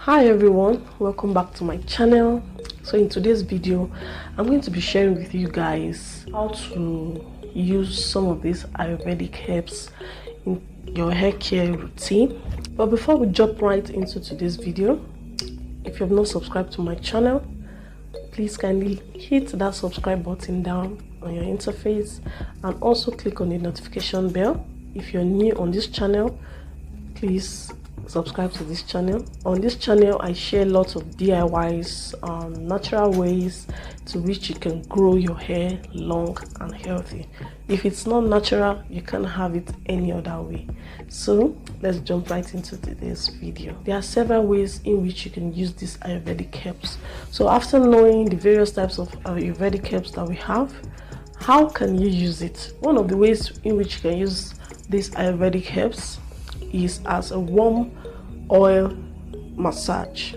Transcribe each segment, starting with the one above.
Hi everyone, welcome back to my channel. So in today's video I'm going to be sharing with you guys how to use some of these Ayurvedic herbs in your hair care routine. But before we jump right into today's video, if you have not subscribed to my channel, please kindly hit that subscribe button down on your interface and also click on the notification bell. If you're new on this channel, please subscribe to this channel. On this channel I share lots of DIYs, natural ways to which you can grow your hair long and healthy. If it's not natural, you can't have it any other way. So let's jump right into today's video. There are several ways in which you can use these Ayurvedic herbs. So after knowing the various types of Ayurvedic herbs that we have, how can you use it? One of the ways in which you can use these Ayurvedic herbs is as a warm oil massage.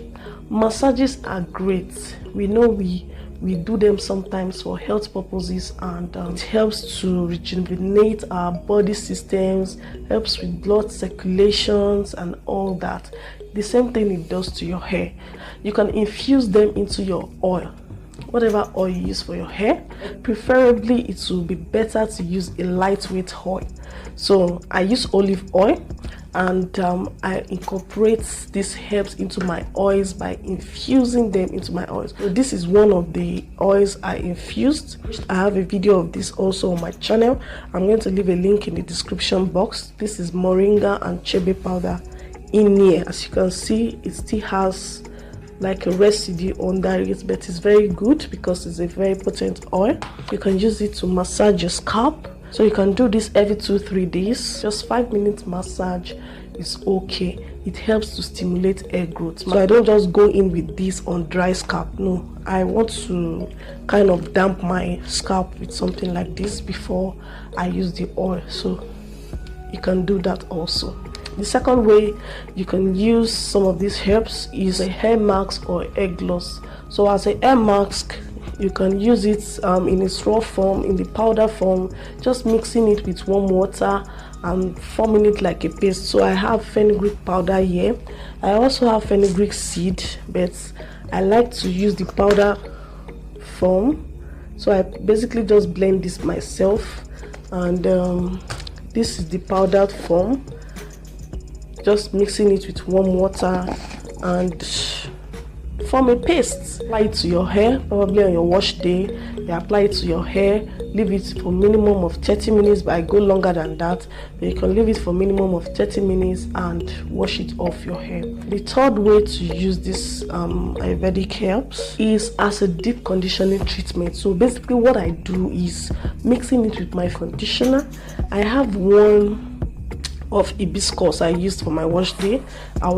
Massages are great. We know we do them sometimes for health purposes, and it helps to rejuvenate our body systems, helps with blood circulations and all that. The same thing it does to your hair. You can infuse them into your oil, whatever oil you use for your hair. Preferably it will be better to use a lightweight oil. So I use olive oil, and I incorporate these herbs into my oils by infusing them into my oils. So this is one of the oils I infused. I have a video of this also on my channel. I'm going to leave a link in the description box. This is moringa and chebe powder in here. As you can see, it still has like a residue under it, but it's very good because it's a very potent oil. You can use it to massage your scalp. So you can do this every 2-3 days. Just 5 minutes massage is okay. It helps to stimulate hair growth. So I don't just go in with this on dry scalp. No, I want to kind of damp my scalp with something like this before I use the oil. So you can do that also. The second way you can use some of these herbs is a hair mask or hair gloss. So as a hair mask, you can use it in its raw form, in the powder form, just mixing it with warm water and forming it like a paste. So I have fenugreek powder here. I also have fenugreek seed, but I like to use the powder form. So I basically just blend this myself, and this is the powdered form. Just mixing it with warm water and form a paste. Apply it to your hair, probably on your wash day. You apply it to your hair, leave it for minimum of 30 minutes, but I go longer than that. But you can leave it for minimum of 30 minutes and wash it off your hair. The third way to use this Ayurvedic herbs is as a deep conditioning treatment. So basically what I do is mixing it with my conditioner. I have one of hibiscus I used for my wash day. I'll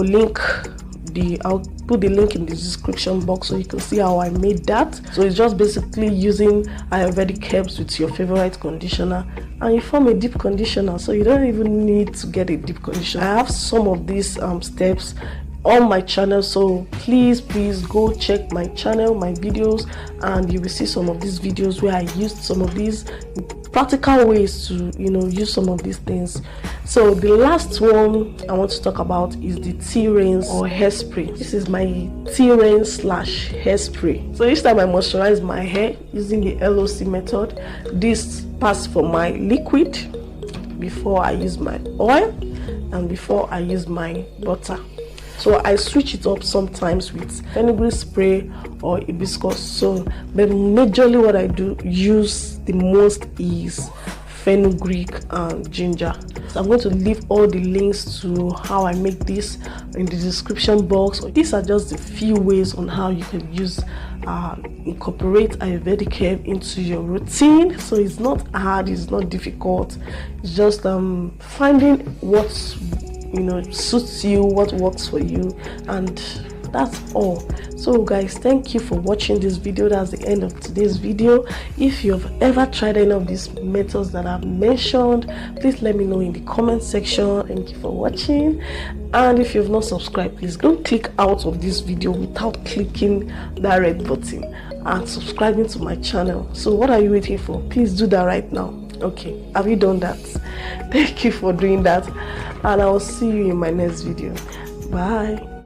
put the link in the description box so you can see how I made that. So it's just basically using Ayurvedic herbs with your favorite conditioner, and you form a deep conditioner. So you don't even need to get a deep conditioner. I have some of these steps on my channel, so please go check my channel, my videos, and you will see some of these videos where I used some of these practical ways to use some of these things. So the last one I want to talk about is the tea rinse or hairspray. This is my tea rinse / hairspray. So each time I moisturize my hair using the LOC method, this passes for my liquid before I use my oil and before I use my butter. So I switch it up sometimes with fenugreek spray or hibiscus. So but majorly what I do use the most is fenugreek and ginger. So I'm going to leave all the links to how I make this in the description box. These are just a few ways on how you can use incorporate Ayurvedic herb into your routine. So it's not hard, it's not difficult. It's just finding what suits you, what works for you, and that's all. So guys, thank you for watching this video. That's the end of today's video. If you've ever tried any of these methods that I've mentioned, please let me know in the comment section. Thank you for watching, and if you've not subscribed, please don't click out of this video without clicking that red button and subscribing to my channel. So what are you waiting for? Please do that right now. Okay, have you done that? Thank you for doing that, and I will see you in my next video. Bye.